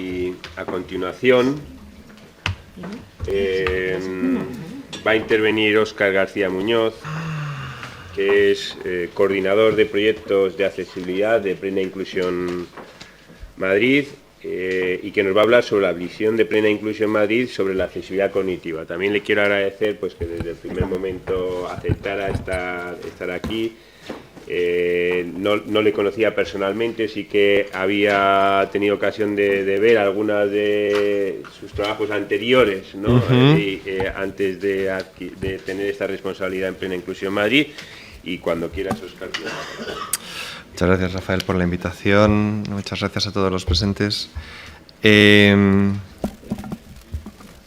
Y a continuación va a intervenir Óscar García Muñoz, que es coordinador de proyectos de accesibilidad de Plena Inclusión Madrid, y que nos va a hablar sobre la visión de Plena Inclusión Madrid sobre la accesibilidad cognitiva. También le quiero agradecer pues, que desde el primer momento aceptara estar aquí. No le conocía personalmente, sí que había tenido ocasión de ver algunas de sus trabajos anteriores, ¿no? Antes de tener esta responsabilidad en Plena Inclusión Madrid. Y cuando quieras, Óscar. Muchas gracias, Rafael, por la invitación. Muchas gracias a todos los presentes.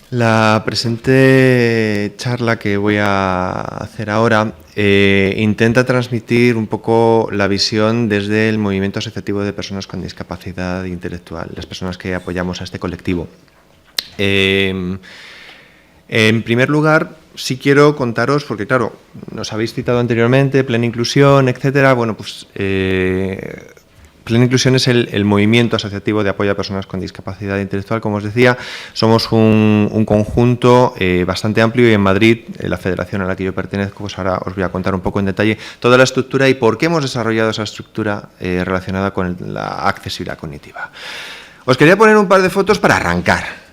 La presente charla que voy a hacer ahora intenta transmitir un poco la visión desde el movimiento asociativo de personas con discapacidad intelectual, las personas que apoyamos a este colectivo. En primer lugar, sí quiero contaros, porque claro, nos habéis citado anteriormente, Plena Inclusión, etcétera. Bueno, pues Plena Inclusión es el movimiento asociativo de apoyo a personas con discapacidad intelectual. Como os decía, somos un conjunto bastante amplio, y en Madrid, la federación a la que yo pertenezco, pues ahora os voy a contar un poco en detalle toda la estructura y por qué hemos desarrollado esa estructura relacionada con la accesibilidad cognitiva. Os quería poner un par de fotos para arrancar.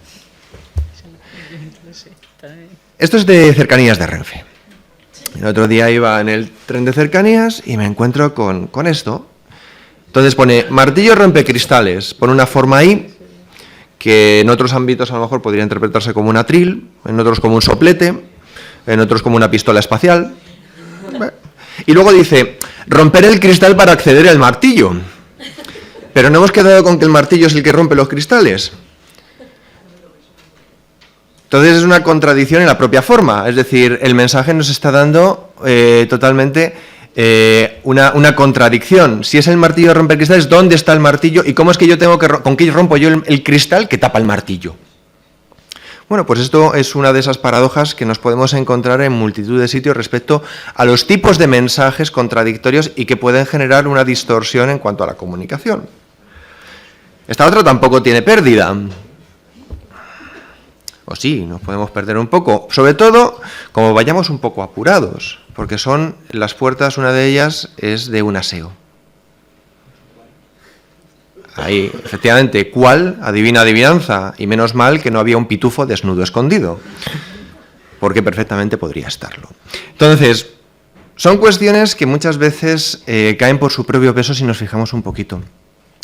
Esto es de Cercanías de Renfe. El otro día iba en el tren de Cercanías y me encuentro con esto. Entonces pone martillo rompecristales, pone una forma ahí que en otros ámbitos a lo mejor podría interpretarse como un atril, en otros como un soplete, en otros como una pistola espacial. Y luego dice, romper el cristal para acceder al martillo. Pero no hemos quedado con que el martillo es el que rompe los cristales. Entonces es una contradicción en la propia forma, es decir, el mensaje nos está dando totalmente una contradicción. Si es el martillo romper cristales, ¿dónde está el martillo? ¿Y cómo es que yo tengo que con qué rompo yo el cristal que tapa el martillo? Bueno, pues esto es una de esas paradojas que nos podemos encontrar en multitud de sitios respecto a los tipos de mensajes contradictorios y que pueden generar una distorsión en cuanto a la comunicación. Esta otra tampoco tiene pérdida. O sí, nos podemos perder un poco, sobre todo como vayamos un poco apurados, porque son las puertas, una de ellas es de un aseo. Ahí, efectivamente, ¿cuál? Adivina adivinanza, y menos mal que no había un pitufo desnudo escondido, porque perfectamente podría estarlo. Entonces, son cuestiones que muchas veces caen por su propio peso si nos fijamos un poquito,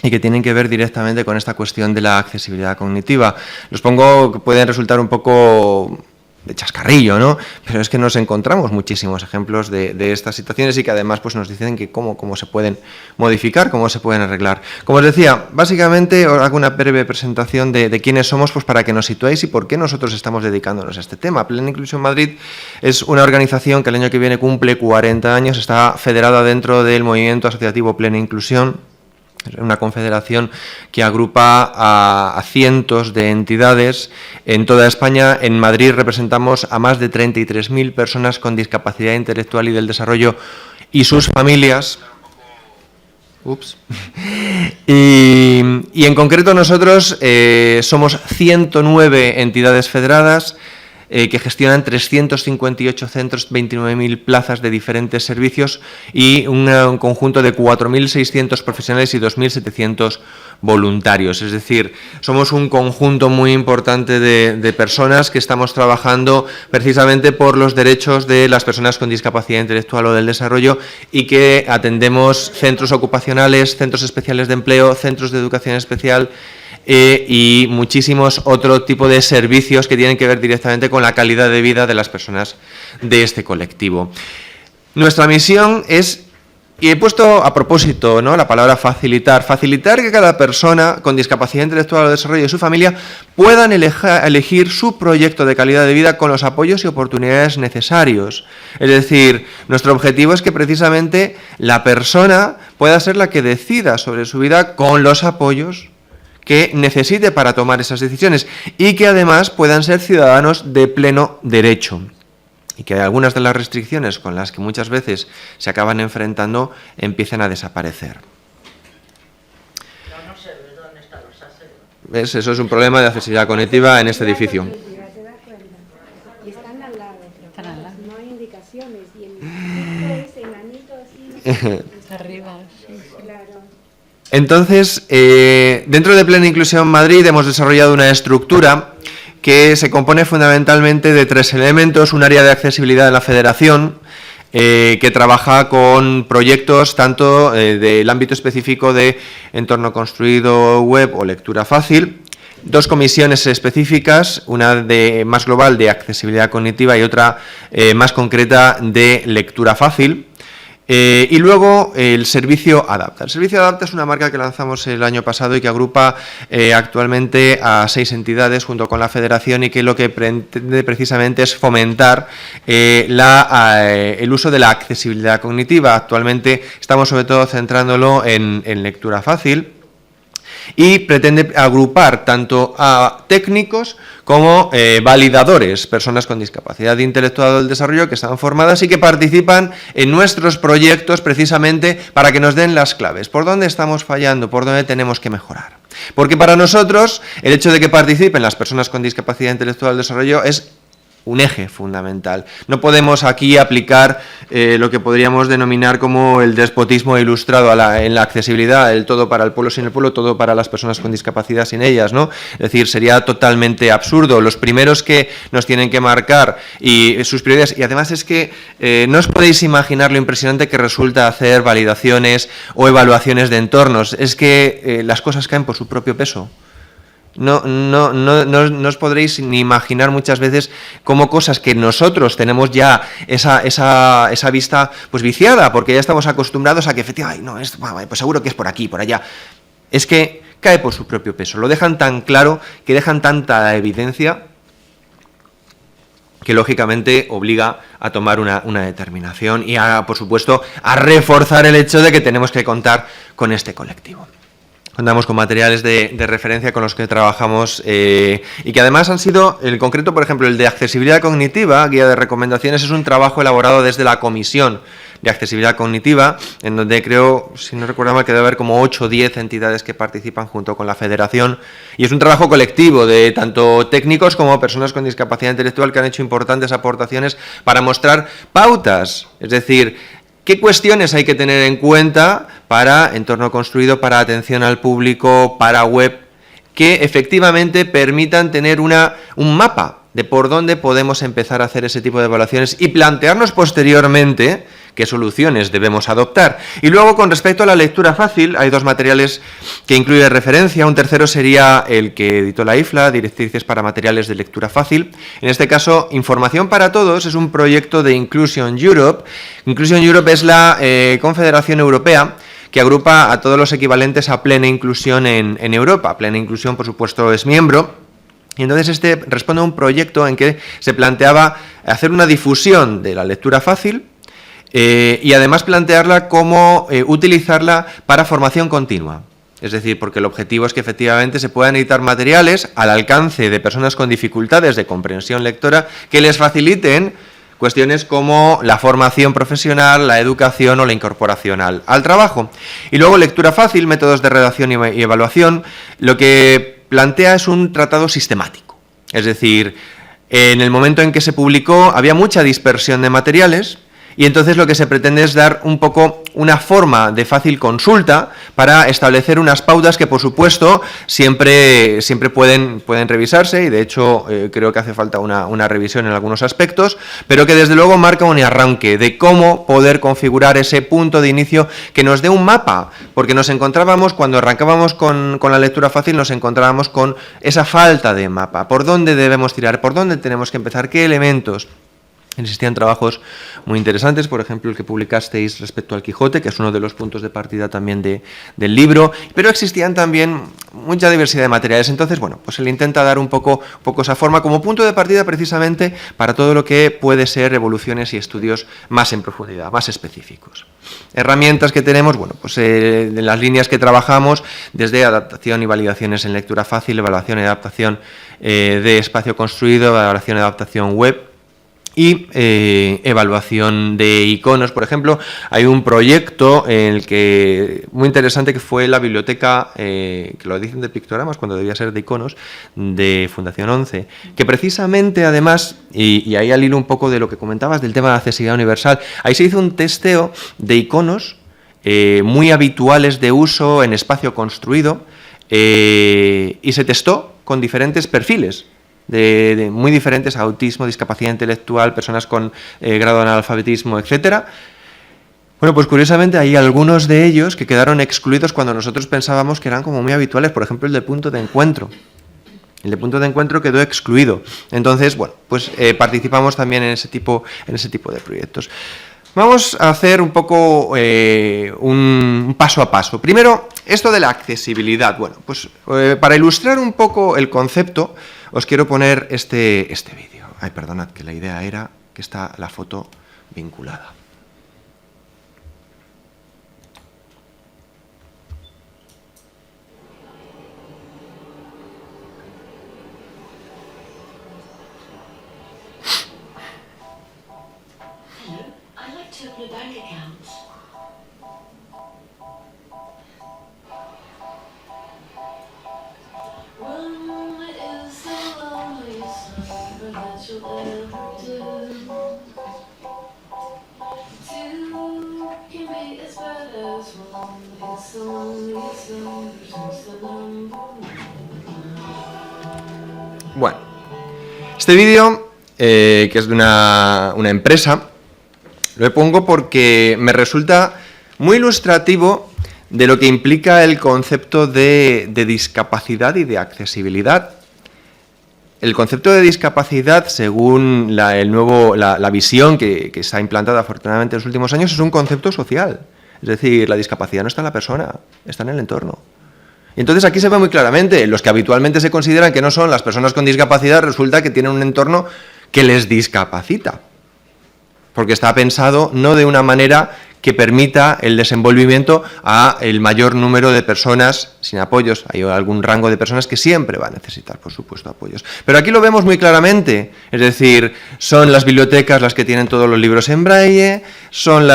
y que tienen que ver directamente con esta cuestión de la accesibilidad cognitiva. Los pongo que pueden resultar un poco de chascarrillo, ¿no? Pero es que nos encontramos muchísimos ejemplos de estas situaciones y que además pues, nos dicen que cómo se pueden modificar, cómo se pueden arreglar. Como os decía, básicamente os hago una breve presentación de quiénes somos, pues para que nos situéis y por qué nosotros estamos dedicándonos a este tema. Plena Inclusión Madrid es una organización que el año que viene cumple 40 años, está federada dentro del movimiento asociativo Plena Inclusión. Es una confederación que agrupa a cientos de entidades en toda España. En Madrid representamos a más de 33.000 personas con discapacidad intelectual y del desarrollo y sus familias. Y en concreto nosotros somos 109 entidades federadas que gestionan 358 centros, 29.000 plazas de diferentes servicios y un conjunto de 4.600 profesionales y 2.700 voluntarios. Es decir, somos un conjunto muy importante de personas que estamos trabajando precisamente por los derechos de las personas con discapacidad intelectual o del desarrollo y que atendemos centros ocupacionales, centros especiales de empleo, centros de educación especial, y muchísimos otro tipo de servicios que tienen que ver directamente con la calidad de vida de las personas de este colectivo. Nuestra misión es, y he puesto a propósito, ¿no?, la palabra facilitar que cada persona con discapacidad intelectual o desarrollo y su familia puedan elegir su proyecto de calidad de vida con los apoyos y oportunidades necesarios. Es decir, nuestro objetivo es que precisamente la persona pueda ser la que decida sobre su vida con los apoyos que necesite para tomar esas decisiones y que además puedan ser ciudadanos de pleno derecho y que algunas de las restricciones con las que muchas veces se acaban enfrentando empiecen a desaparecer. No sé dónde están los aseos. ¿Ves? Eso es un problema de accesibilidad cognitiva en este edificio. Y están al lado, pero no hay indicaciones. Y el es enanito así. Arriba, sí. Claro. Entonces, dentro de Plena Inclusión Madrid hemos desarrollado una estructura que se compone fundamentalmente de 3 elementos: un área de accesibilidad en la federación, que trabaja con proyectos tanto del ámbito específico de entorno construido web o lectura fácil, 2 comisiones específicas, una más global de accesibilidad cognitiva y otra más concreta de lectura fácil. Y luego el servicio Adapta. El servicio Adapta es una marca que lanzamos el año pasado y que agrupa actualmente a 6 entidades junto con la federación, y que lo que pretende precisamente es fomentar el uso de la accesibilidad cognitiva. Actualmente estamos sobre todo centrándolo en lectura fácil, y pretende agrupar tanto a técnicos como validadores, personas con discapacidad intelectual del desarrollo que están formadas y que participan en nuestros proyectos precisamente para que nos den las claves, por dónde estamos fallando, por dónde tenemos que mejorar. Porque para nosotros el hecho de que participen las personas con discapacidad intelectual del desarrollo es un eje fundamental. No podemos aquí aplicar lo que podríamos denominar como el despotismo ilustrado en la accesibilidad, el todo para el pueblo sin el pueblo, todo para las personas con discapacidad sin ellas, ¿no? Es decir, sería totalmente absurdo. Los primeros que nos tienen que marcar y sus prioridades, y además es que no os podéis imaginar lo impresionante que resulta hacer validaciones o evaluaciones de entornos. Es que las cosas caen por su propio peso. No os podréis ni imaginar muchas veces cómo cosas que nosotros tenemos ya esa vista pues viciada, porque ya estamos acostumbrados a que efectivamente, pues seguro que es por aquí, por allá. Es que cae por su propio peso. Lo dejan tan claro, que dejan tanta evidencia, que lógicamente obliga a tomar una determinación y por supuesto, a reforzar el hecho de que tenemos que contar con este colectivo. Contamos con materiales de referencia con los que trabajamos y que además han sido, en concreto, por ejemplo, el de accesibilidad cognitiva, guía de recomendaciones, es un trabajo elaborado desde la Comisión de Accesibilidad Cognitiva, en donde creo, si no recuerdo mal, que debe haber como 8 o 10 entidades que participan junto con la Federación, y es un trabajo colectivo de tanto técnicos como personas con discapacidad intelectual que han hecho importantes aportaciones para mostrar pautas, es decir, ¿qué cuestiones hay que tener en cuenta para entorno construido, para atención al público, para web, que efectivamente permitan tener un mapa de por dónde podemos empezar a hacer ese tipo de evaluaciones y plantearnos posteriormente qué soluciones debemos adoptar? Y luego, con respecto a la lectura fácil, hay 2 materiales que incluye referencia. Un tercero sería el que editó la IFLA, Directrices para Materiales de Lectura Fácil. En este caso, Información para Todos es un proyecto de Inclusion Europe. Inclusion Europe es la Confederación Europea que agrupa a todos los equivalentes a Plena Inclusión en Europa. Plena Inclusión, por supuesto, es miembro. Y entonces este responde a un proyecto en que se planteaba hacer una difusión de la lectura fácil y además plantearla como utilizarla para formación continua. Es decir, porque el objetivo es que efectivamente se puedan editar materiales al alcance de personas con dificultades de comprensión lectora que les faciliten cuestiones como la formación profesional, la educación o la incorporación al trabajo. Y luego lectura fácil, métodos de redacción y evaluación, lo que plantea es un tratado sistemático. Es decir, en el momento en que se publicó había mucha dispersión de materiales, y entonces lo que se pretende es dar un poco una forma de fácil consulta para establecer unas pautas que, por supuesto, siempre pueden revisarse, y de hecho creo que hace falta una revisión en algunos aspectos, pero que desde luego marca un arranque de cómo poder configurar ese punto de inicio que nos dé un mapa, porque nos encontrábamos, cuando arrancábamos con la lectura fácil, nos encontrábamos con esa falta de mapa, por dónde debemos tirar, por dónde tenemos que empezar, qué elementos. Existían trabajos muy interesantes, por ejemplo, el que publicasteis respecto al Quijote, que es uno de los puntos de partida también del libro, pero existían también mucha diversidad de materiales. Entonces, bueno, pues se le intenta dar un poco esa forma como punto de partida precisamente para todo lo que puede ser evoluciones y estudios más en profundidad, más específicos. Herramientas que tenemos, bueno, pues en las líneas que trabajamos, desde adaptación y validaciones en lectura fácil, evaluación y adaptación de espacio construido, evaluación y adaptación web, y evaluación de iconos. Por ejemplo, hay un proyecto en el que muy interesante que fue la biblioteca, que lo dicen de pictogramas cuando debía ser de iconos, de Fundación 11, que precisamente además, y ahí al hilo un poco de lo que comentabas del tema de accesibilidad universal, ahí se hizo un testeo de iconos muy habituales de uso en espacio construido, y se testó con diferentes perfiles, de muy diferentes: autismo, discapacidad intelectual, personas con grado de analfabetismo, etcétera. Bueno, pues curiosamente hay algunos de ellos que quedaron excluidos cuando nosotros pensábamos que eran como muy habituales. Por ejemplo, el de punto de encuentro. El de punto de encuentro quedó excluido. Entonces, bueno, pues participamos también en ese tipo de proyectos. Vamos a hacer un poco un paso a paso. Primero, esto de la accesibilidad. Bueno, pues para ilustrar un poco el concepto, os quiero poner este vídeo. Ay, perdonad, que la idea era que está la foto vinculada. Bueno, este vídeo, que es de una empresa, lo pongo porque me resulta muy ilustrativo de lo que implica el concepto de discapacidad y de accesibilidad. El concepto de discapacidad, según la visión que se ha implantado afortunadamente en los últimos años, es un concepto social. Es decir, la discapacidad no está en la persona, está en el entorno. Y entonces aquí se ve muy claramente, los que habitualmente se consideran que no son las personas con discapacidad, resulta que tienen un entorno que les discapacita. Porque está pensado no de una manera que permita el desenvolvimiento a el mayor número de personas sin apoyos. Hay algún rango de personas que siempre va a necesitar, por supuesto, apoyos. Pero aquí lo vemos muy claramente, es decir, son las bibliotecas las que tienen todos los libros en braille, son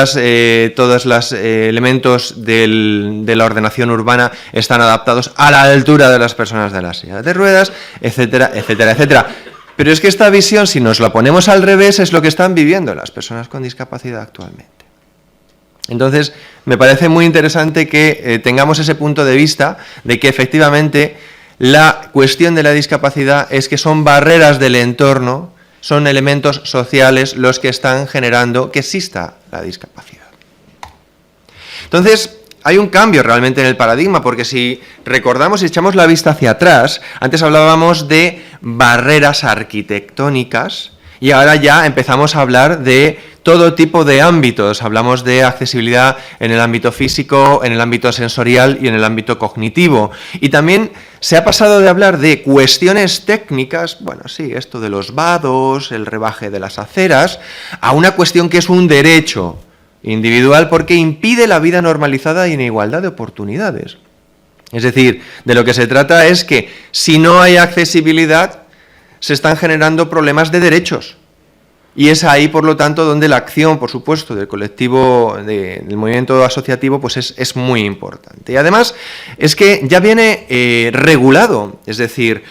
todos los elementos de la ordenación urbana están adaptados a la altura de las personas de la silla de ruedas, etcétera, etcétera, etcétera. Pero es que esta visión, si nos la ponemos al revés, es lo que están viviendo las personas con discapacidad actualmente. Entonces, me parece muy interesante que tengamos ese punto de vista de que efectivamente la cuestión de la discapacidad es que son barreras del entorno, son elementos sociales los que están generando que exista la discapacidad. Entonces, hay un cambio realmente en el paradigma, porque si recordamos y echamos la vista hacia atrás, antes hablábamos de barreras arquitectónicas y ahora ya empezamos a hablar de todo tipo de ámbitos. Hablamos de accesibilidad en el ámbito físico, en el ámbito sensorial y en el ámbito cognitivo. Y también se ha pasado de hablar de cuestiones técnicas, bueno, sí, esto de los vados, el rebaje de las aceras, a una cuestión que es un derecho individual porque impide la vida normalizada y en igualdad de oportunidades. Es decir, de lo que se trata es que si no hay accesibilidad, se están generando problemas de derechos. Y es ahí, por lo tanto, donde la acción, por supuesto, del colectivo, del movimiento asociativo, pues es muy importante. Y además, es que ya viene regulado, es decir,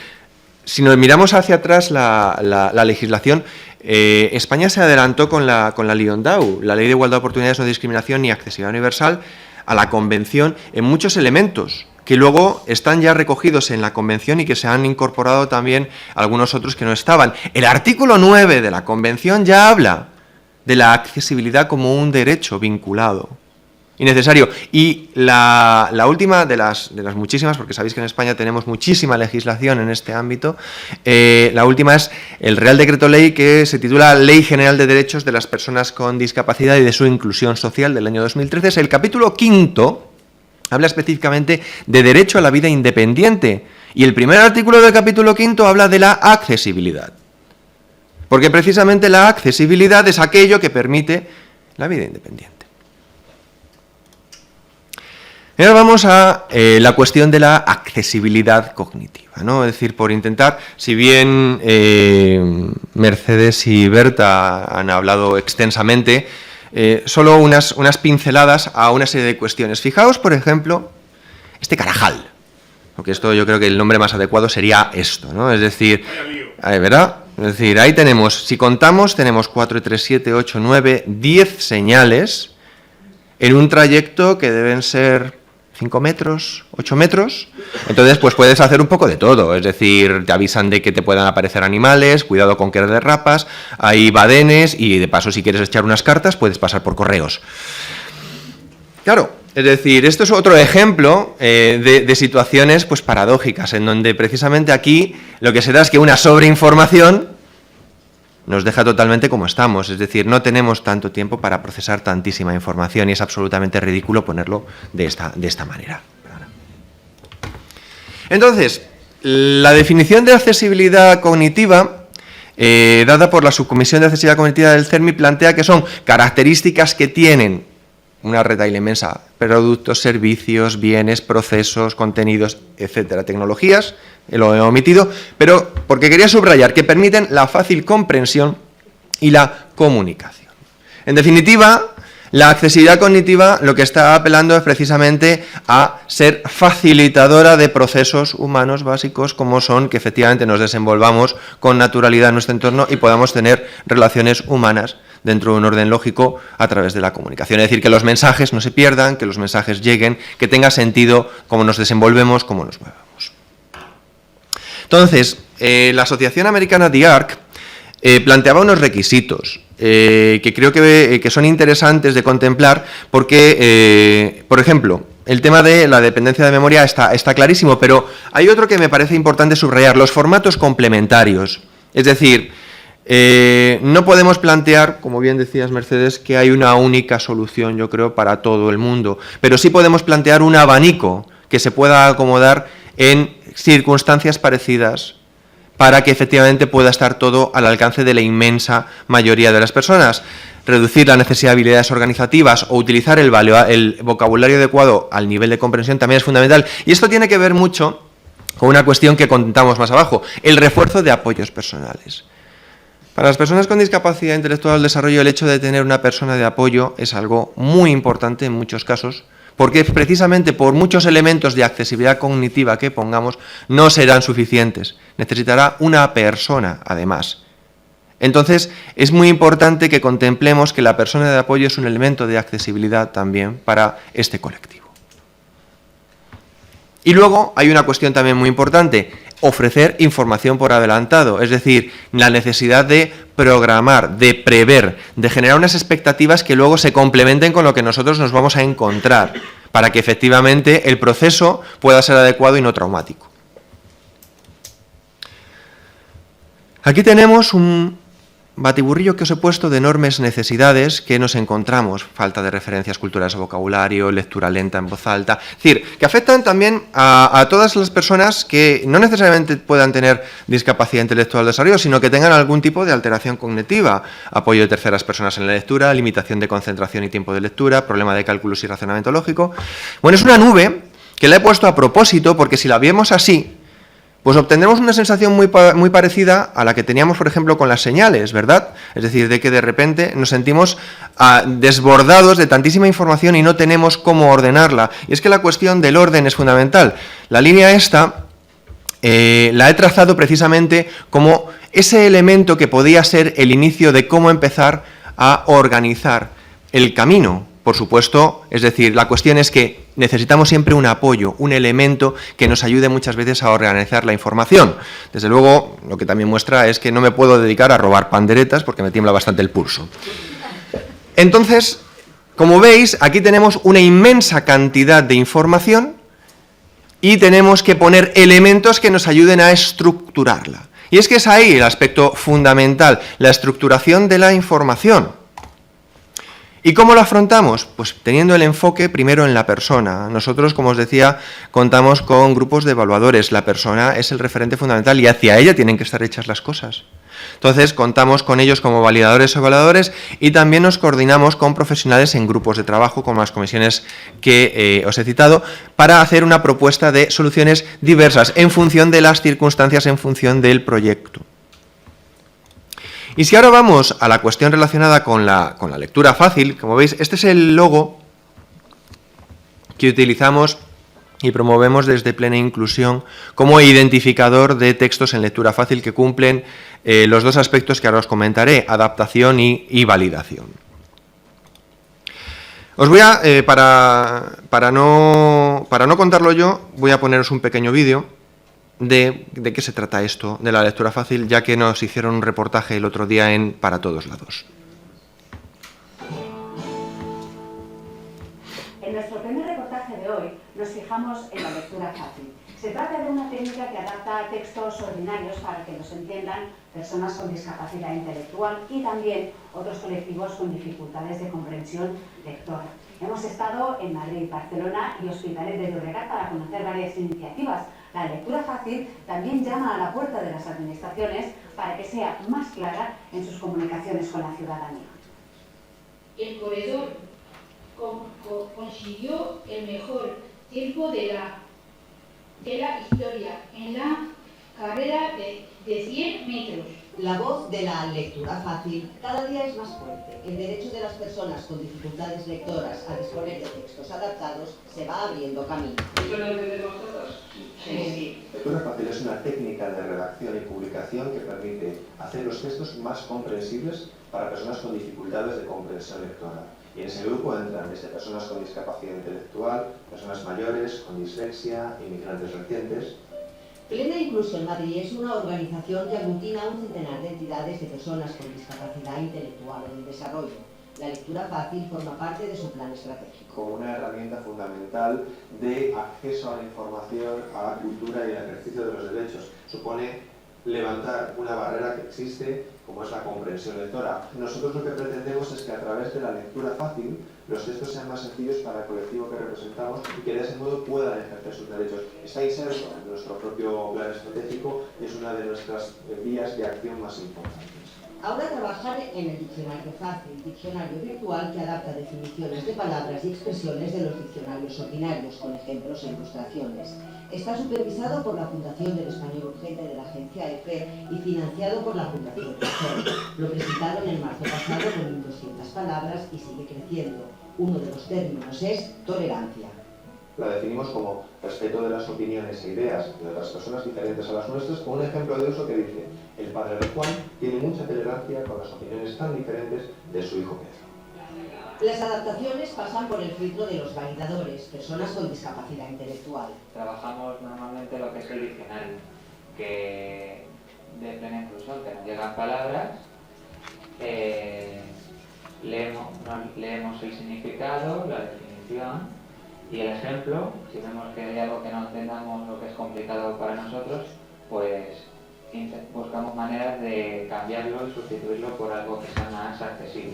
si nos miramos hacia atrás la legislación, España se adelantó con la LIONDAU, la Ley de Igualdad de Oportunidades, No Discriminación ni Accesibilidad Universal, a la Convención en muchos elementos que luego están ya recogidos en la Convención y que se han incorporado también algunos otros que no estaban. El artículo 9 de la Convención ya habla de la accesibilidad como un derecho vinculado y necesario. Y la última de las muchísimas, porque sabéis que en España tenemos muchísima legislación en este ámbito, la última es el Real Decreto Ley que se titula Ley General de Derechos de las Personas con Discapacidad y de su Inclusión Social del año 2013. Es el capítulo 5, habla específicamente de derecho a la vida independiente. Y el primer artículo del capítulo 5 habla de la accesibilidad. Porque precisamente la accesibilidad es aquello que permite la vida independiente. Y ahora vamos a la cuestión de la accesibilidad cognitiva, ¿no? Es decir, por intentar, si bien Mercedes y Berta han hablado extensamente, solo unas pinceladas a una serie de cuestiones. Fijaos, por ejemplo, este carajal, porque esto yo creo que el nombre más adecuado sería esto, ¿no? Es decir, ¿verdad? Es decir, ahí tenemos, si contamos, tenemos 4, 3, 7, 8, 9, 10 señales en un trayecto que deben ser 5 metros, 8 metros. Entonces, pues puedes hacer un poco de todo. Es decir, te avisan de que te puedan aparecer animales, cuidado con que derrapas, hay badenes y, de paso, si quieres echar unas cartas, puedes pasar por correos. Claro, es decir, esto es otro ejemplo de situaciones pues paradójicas, en donde precisamente aquí lo que se da es que una sobreinformación nos deja totalmente como estamos, es decir, no tenemos tanto tiempo para procesar tantísima información y es absolutamente ridículo ponerlo de esta manera. Entonces, la definición de accesibilidad cognitiva, dada por la Subcomisión de Accesibilidad Cognitiva del CERMI, plantea que son características que tienen una retahíla inmensa, productos, servicios, bienes, procesos, contenidos, etcétera, tecnologías, lo he omitido, pero porque quería subrayar que permiten la fácil comprensión y la comunicación. En definitiva, la accesibilidad cognitiva lo que está apelando es precisamente a ser facilitadora de procesos humanos básicos como son que efectivamente nos desenvolvamos con naturalidad en nuestro entorno y podamos tener relaciones humanas dentro de un orden lógico a través de la comunicación. Es decir, que los mensajes no se pierdan, que los mensajes lleguen, que tenga sentido cómo nos desenvolvemos, cómo nos movemos. Entonces, la Asociación Americana The ARC planteaba unos requisitos que creo que son interesantes de contemplar porque, por ejemplo, el tema de la dependencia de memoria está clarísimo, pero hay otro que me parece importante subrayar, los formatos complementarios. Es decir, no podemos plantear, como bien decías Mercedes, que hay una única solución, yo creo, para todo el mundo, pero sí podemos plantear un abanico que se pueda acomodar en circunstancias parecidas para que efectivamente pueda estar todo al alcance de la inmensa mayoría de las personas. Reducir la necesidad de habilidades organizativas o utilizar el vocabulario adecuado al nivel de comprensión también es fundamental. Y esto tiene que ver mucho con una cuestión que contamos más abajo, el refuerzo de apoyos personales. Para las personas con discapacidad intelectual del desarrollo, el hecho de tener una persona de apoyo es algo muy importante en muchos casos, porque precisamente por muchos elementos de accesibilidad cognitiva que pongamos, no serán suficientes. Necesitará una persona, además. Entonces, es muy importante que contemplemos que la persona de apoyo es un elemento de accesibilidad también para este colectivo. Y luego hay una cuestión también muy importante, ofrecer información por adelantado, es decir, la necesidad de programar, de prever, de generar unas expectativas que luego se complementen con lo que nosotros nos vamos a encontrar, para que efectivamente el proceso pueda ser adecuado y no traumático. Aquí tenemos un batiburrillo que os he puesto de enormes necesidades que nos encontramos, falta de referencias culturales o vocabulario, lectura lenta en voz alta, es decir, que afectan también a todas las personas que no necesariamente puedan tener discapacidad intelectual de desarrollo, sino que tengan algún tipo de alteración cognitiva, apoyo de terceras personas en la lectura, limitación de concentración y tiempo de lectura, problema de cálculos y razonamiento lógico. Bueno, es una nube que la he puesto a propósito porque si la vemos así, pues obtendremos una sensación muy parecida a la que teníamos, por ejemplo, con las señales, ¿verdad? Es decir, de que de repente nos sentimos desbordados de tantísima información y no tenemos cómo ordenarla. Y es que la cuestión del orden es fundamental. La línea esta la he trazado precisamente como ese elemento que podía ser el inicio de cómo empezar a organizar el camino. Por supuesto, es decir, la cuestión es que necesitamos siempre un apoyo, un elemento que nos ayude muchas veces a organizar la información. Desde luego, lo que también muestra es que no me puedo dedicar a robar panderetas porque me tiembla bastante el pulso. Entonces, como veis, aquí tenemos una inmensa cantidad de información y tenemos que poner elementos que nos ayuden a estructurarla. Y es que es ahí el aspecto fundamental, la estructuración de la información. ¿Y cómo lo afrontamos? Pues teniendo el enfoque primero en la persona. Nosotros, como os decía, contamos con grupos de evaluadores. La persona es el referente fundamental y hacia ella tienen que estar hechas las cosas. Entonces, contamos con ellos como validadores o evaluadores y también nos coordinamos con profesionales en grupos de trabajo, como las comisiones que os he citado, para hacer una propuesta de soluciones diversas en función de las circunstancias, en función del proyecto. Y si ahora vamos a la cuestión relacionada con la lectura fácil, como veis, este es el logo que utilizamos y promovemos desde Plena Inclusión como identificador de textos en lectura fácil que cumplen los dos aspectos que ahora os comentaré, adaptación y validación. Os voy a, para no contarlo yo, voy a poneros un pequeño vídeo de qué se trata esto de la lectura fácil, ya que nos hicieron un reportaje el otro día en Para Todos Lados. En nuestro primer reportaje de hoy nos fijamos en la lectura fácil. Se trata de una técnica que adapta textos ordinarios para que los entiendan personas con discapacidad intelectual y también otros colectivos con dificultades de comprensión lectora. Hemos estado en Madrid, Barcelona y Hospitalet de Llobregat para conocer varias iniciativas. La lectura fácil también llama a la puerta de las administraciones para que sea más clara en sus comunicaciones con la ciudadanía. El corredor consiguió el mejor tiempo de la historia en la carrera de 100 metros. La voz de la lectura fácil cada día es más fuerte. El derecho de las personas con dificultades lectoras a disponer de textos adaptados se va abriendo camino. ¿Eso lo entendemos todos? Sí. Lectura fácil es una técnica de redacción y publicación que permite hacer los textos más comprensibles para personas con dificultades de comprensión lectora. Y en ese grupo entran desde personas con discapacidad intelectual, personas mayores, con dislexia, inmigrantes recientes. Plena Inclusión Madrid es una organización que aglutina a un centenar de entidades de personas con discapacidad intelectual o de desarrollo. La lectura fácil forma parte de su plan estratégico. Como una herramienta fundamental de acceso a la información, a la cultura y al ejercicio de los derechos. Supone levantar una barrera que existe, como es la comprensión lectora. Nosotros lo que pretendemos es que a través de la lectura fácil los textos sean más sencillos para el colectivo que representamos y que de ese modo puedan ejercer sus derechos. Está inserto en nuestro propio plan estratégico y es una de nuestras vías de acción más importantes. Ahora trabajar en el diccionario fácil, diccionario virtual que adapta definiciones de palabras y expresiones de los diccionarios ordinarios, con ejemplos e ilustraciones. Está supervisado por la Fundación del Español Urgente de la agencia EFE y financiado por la Fundación Razón. Lo presentaron en marzo pasado con 1.200 palabras y sigue creciendo. Uno de los términos es tolerancia. La definimos como respeto de las opiniones e ideas de otras personas diferentes a las nuestras, con un ejemplo de uso que dice: el padre de Juan tiene mucha tolerancia con las opiniones tan diferentes de su hijo Pedro. Las adaptaciones pasan por el filtro de los validadores, personas con discapacidad intelectual. Trabajamos normalmente lo que es el diccionario, que de Plena Inclusión, que nos llegan palabras, leemos el significado, la definición y el ejemplo. Si vemos que hay algo que no entendamos o que es complicado para nosotros, pues buscamos maneras de cambiarlo y sustituirlo por algo que sea más accesible.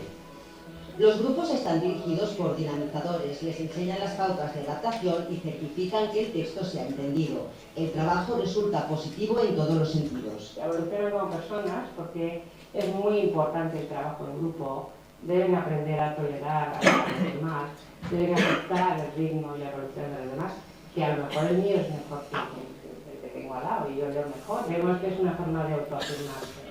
Los grupos están dirigidos por dinamizadores, les enseñan las pautas de adaptación y certifican que el texto se ha entendido. El trabajo resulta positivo en todos los sentidos. Evolucionan como personas porque es muy importante el trabajo en grupo, deben aprender a tolerar a los demás, deben aceptar el ritmo y la evolución de los demás, que a lo mejor el mío es mejor que el que tengo al lado y yo leo mejor. Vemos que es una forma de autoafirmarse,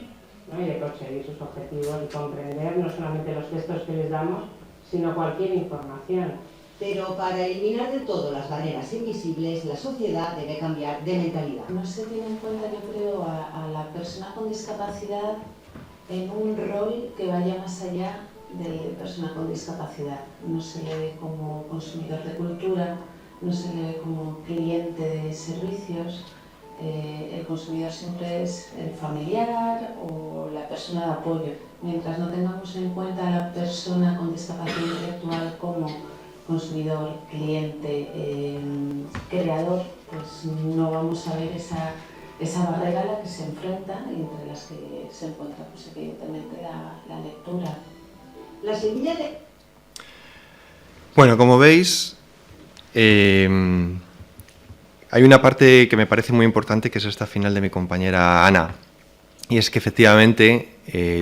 ¿no? Y de conseguir sus objetivos y comprender no solamente los textos que les damos, sino cualquier información. Pero para eliminar de todo las barreras invisibles, la sociedad debe cambiar de mentalidad. No se tiene en cuenta, yo creo, a la persona con discapacidad en un rol que vaya más allá de persona con discapacidad. No se le ve como consumidor de cultura, no se le ve como cliente de servicios. El consumidor siempre es el familiar o la persona de apoyo. Mientras no tengamos en cuenta a la persona con discapacidad intelectual como consumidor, cliente, creador, pues no vamos a ver esa barrera a la que se enfrenta y entre las que se encuentra, pues evidentemente la lectura. La semilla de... Bueno, como veis, hay una parte que me parece muy importante, que es esta final de mi compañera Ana, y es que efectivamente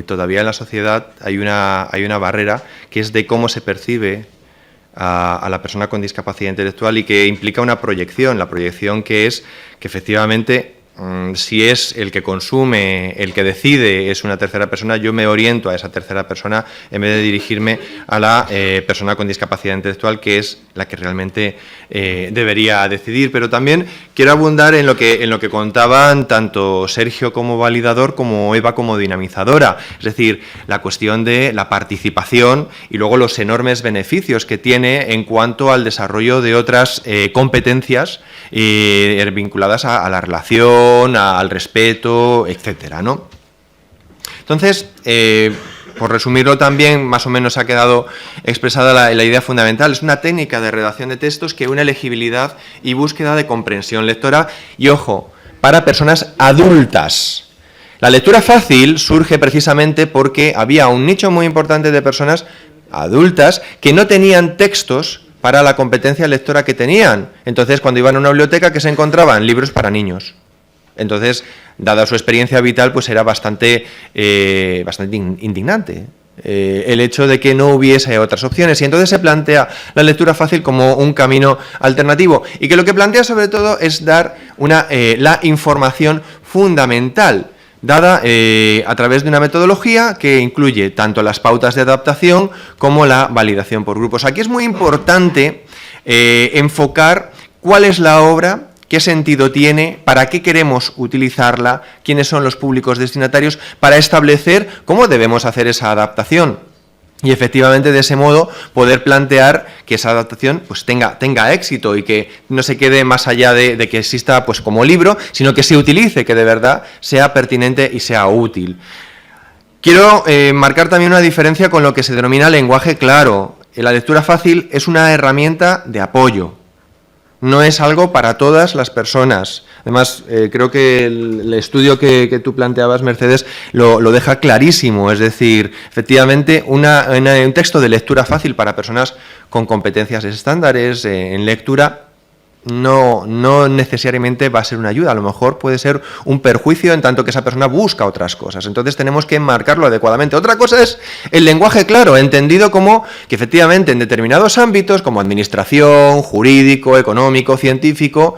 todavía en la sociedad hay una barrera que es de cómo se percibe a la persona con discapacidad intelectual y que implica una proyección, la proyección que es que efectivamente si es el que consume, el que decide, es una tercera persona, yo me oriento a esa tercera persona en vez de dirigirme a la persona con discapacidad intelectual, que es la que realmente debería decidir. Pero también quiero abundar en lo que contaban tanto Sergio como validador como Eva como dinamizadora, es decir, la cuestión de la participación y luego los enormes beneficios que tiene en cuanto al desarrollo de otras competencias vinculadas a la relación, al respeto, etcétera, ¿no? Entonces, por resumirlo también, más o menos ha quedado expresada la idea fundamental. Es una técnica de redacción de textos que une legibilidad y búsqueda de comprensión lectora y, ojo, para personas adultas. La lectura fácil surge precisamente porque había un nicho muy importante de personas adultas que no tenían textos para la competencia lectora que tenían. Entonces, cuando iban a una biblioteca, ¿qué se encontraban? Libros para niños. Entonces, dada su experiencia vital, pues era bastante indignante el hecho de que no hubiese otras opciones. Y entonces se plantea la lectura fácil como un camino alternativo. Y que lo que plantea, sobre todo, es dar la información fundamental, dada a través de una metodología que incluye tanto las pautas de adaptación como la validación por grupos. Aquí es muy importante enfocar cuál es la obra, qué sentido tiene, para qué queremos utilizarla, quiénes son los públicos destinatarios, para establecer cómo debemos hacer esa adaptación. Y efectivamente, de ese modo, poder plantear que esa adaptación pues tenga éxito y que no se quede más allá de que exista pues como libro, sino que se utilice, que de verdad sea pertinente y sea útil. Quiero marcar también una diferencia con lo que se denomina lenguaje claro. La lectura fácil es una herramienta de apoyo. No es algo para todas las personas. Además, creo que el estudio que tú planteabas, Mercedes, lo deja clarísimo. Es decir, efectivamente, un texto de lectura fácil para personas con competencias estándares en lectura no necesariamente va a ser una ayuda. A lo mejor puede ser un perjuicio en tanto que esa persona busca otras cosas. Entonces tenemos que enmarcarlo adecuadamente. Otra cosa es el lenguaje claro, entendido como que efectivamente en determinados ámbitos, como administración, jurídico, económico, científico,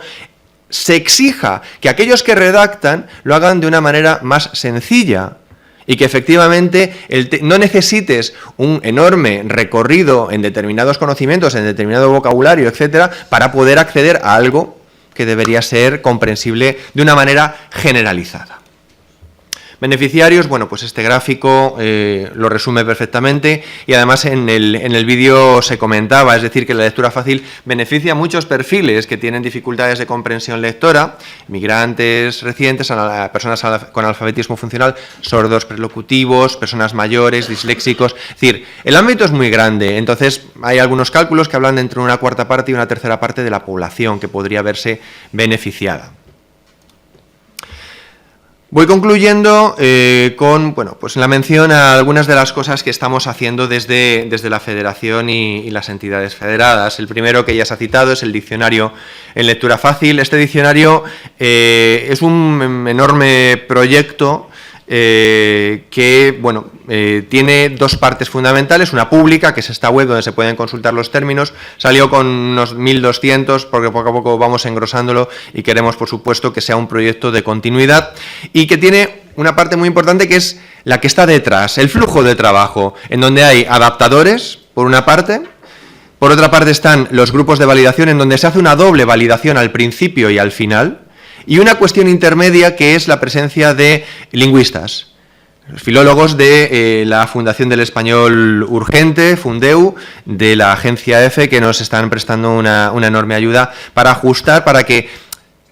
se exija que aquellos que redactan lo hagan de una manera más sencilla. Y que efectivamente no necesites un enorme recorrido en determinados conocimientos, en determinado vocabulario, etcétera, para poder acceder a algo que debería ser comprensible de una manera generalizada. Beneficiarios, bueno, pues este gráfico lo resume perfectamente y además en el vídeo se comentaba, es decir, que la lectura fácil beneficia a muchos perfiles que tienen dificultades de comprensión lectora, migrantes recientes, personas con alfabetismo funcional, sordos prelocutivos, personas mayores, disléxicos, es decir, el ámbito es muy grande, entonces hay algunos cálculos que hablan de entre una cuarta parte y una tercera parte de la población que podría verse beneficiada. Voy concluyendo con pues la mención a algunas de las cosas que estamos haciendo desde la Federación y las entidades federadas. El primero que ya se ha citado es el diccionario en lectura fácil. Este diccionario es un enorme proyecto que tiene dos partes fundamentales, una pública, que es esta web donde se pueden consultar los términos, salió con unos 1.200 porque poco a poco vamos engrosándolo y queremos, por supuesto, que sea un proyecto de continuidad y que tiene una parte muy importante que es la que está detrás, el flujo de trabajo, en donde hay adaptadores, por una parte. Por otra parte están los grupos de validación, en donde se hace una doble validación al principio y al final. Y una cuestión intermedia que es la presencia de lingüistas, los filólogos de la Fundación del Español Urgente, Fundeu, de la agencia EFE, que nos están prestando una enorme ayuda para ajustar, para que...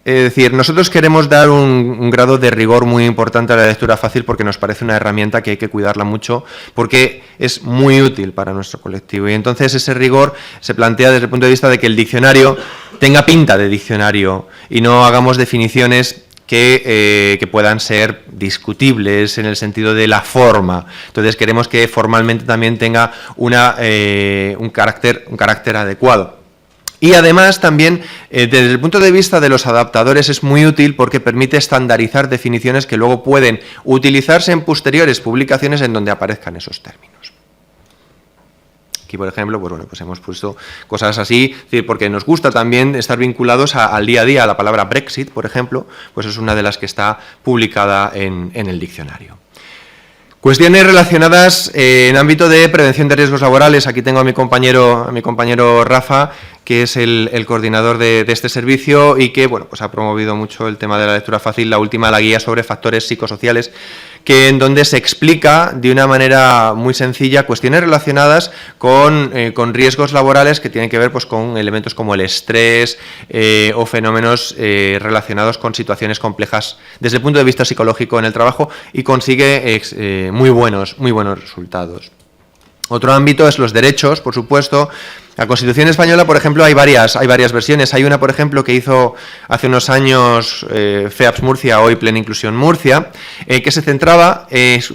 Es decir, nosotros queremos dar un grado de rigor muy importante a la lectura fácil porque nos parece una herramienta que hay que cuidarla mucho porque es muy útil para nuestro colectivo. Y entonces ese rigor se plantea desde el punto de vista de que el diccionario tenga pinta de diccionario y no hagamos definiciones que puedan ser discutibles en el sentido de la forma. Entonces queremos que formalmente también tenga un carácter adecuado. Y además también, desde el punto de vista de los adaptadores, es muy útil porque permite estandarizar definiciones que luego pueden utilizarse en posteriores publicaciones en donde aparezcan esos términos. Aquí, por ejemplo, pues hemos puesto cosas así, porque nos gusta también estar vinculados al día a día. La palabra Brexit, por ejemplo, pues es una de las que está publicada en el diccionario. Cuestiones relacionadas en ámbito de prevención de riesgos laborales. Aquí tengo a mi compañero Rafa, que es el coordinador de este servicio y que pues ha promovido mucho el tema de la lectura fácil, la última, la guía sobre factores psicosociales, que en donde se explica de una manera muy sencilla cuestiones relacionadas con riesgos laborales que tienen que ver pues con elementos como el estrés o fenómenos relacionados con situaciones complejas desde el punto de vista psicológico en el trabajo, y consigue muy buenos resultados. Otro ámbito es los derechos, por supuesto. La Constitución española, por ejemplo, hay varias versiones. Hay una, por ejemplo, que hizo hace unos años FEAPS Murcia, hoy Plena Inclusión Murcia, que se centraba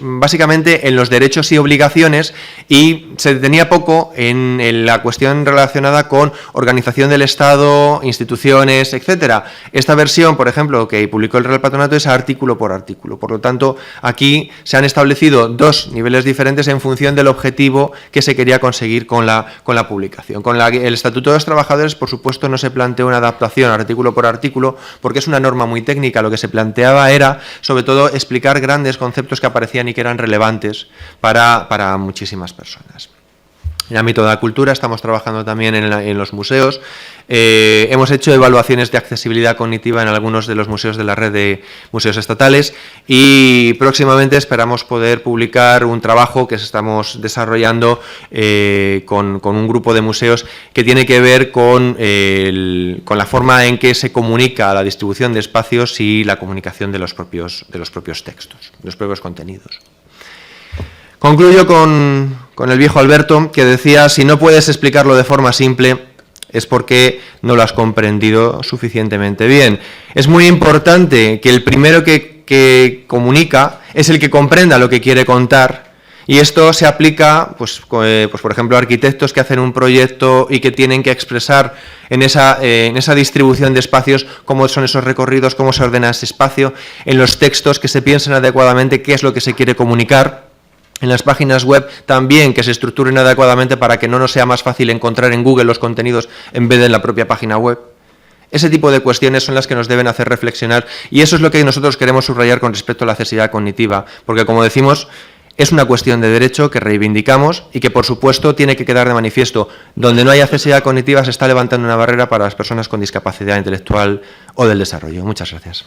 básicamente en los derechos y obligaciones y se detenía poco en la cuestión relacionada con organización del Estado, instituciones, etcétera. Esta versión, por ejemplo, que publicó el Real Patronato, es artículo por artículo. Por lo tanto, aquí se han establecido dos niveles diferentes en función del objetivo que se quería conseguir con la publicación. Con el Estatuto de los Trabajadores, por supuesto, no se planteó una adaptación artículo por artículo, porque es una norma muy técnica. Lo que se planteaba era, sobre todo, explicar grandes conceptos que aparecían y que eran relevantes para muchísimas personas. En el ámbito de la cultura estamos trabajando también en los museos. Hemos hecho evaluaciones de accesibilidad cognitiva en algunos de los museos de la red de museos estatales y próximamente esperamos poder publicar un trabajo que estamos desarrollando con un grupo de museos que tiene que ver con la forma en que se comunica la distribución de espacios y la comunicación de los propios textos, de los propios contenidos. Concluyo con el viejo Alberto, que decía: si no puedes explicarlo de forma simple, es porque no lo has comprendido suficientemente bien. Es muy importante que el primero que comunica es el que comprenda lo que quiere contar, y esto se aplica, pues por ejemplo, a arquitectos que hacen un proyecto y que tienen que expresar en esa distribución de espacios cómo son esos recorridos, cómo se ordena ese espacio, en los textos que se piensen adecuadamente qué es lo que se quiere comunicar. En las páginas web también, que se estructuren adecuadamente para que no nos sea más fácil encontrar en Google los contenidos en vez de en la propia página web. Ese tipo de cuestiones son las que nos deben hacer reflexionar, y eso es lo que nosotros queremos subrayar con respecto a la accesibilidad cognitiva, porque, como decimos, es una cuestión de derecho que reivindicamos y que, por supuesto, tiene que quedar de manifiesto. Donde no hay accesibilidad cognitiva se está levantando una barrera para las personas con discapacidad intelectual o del desarrollo. Muchas gracias.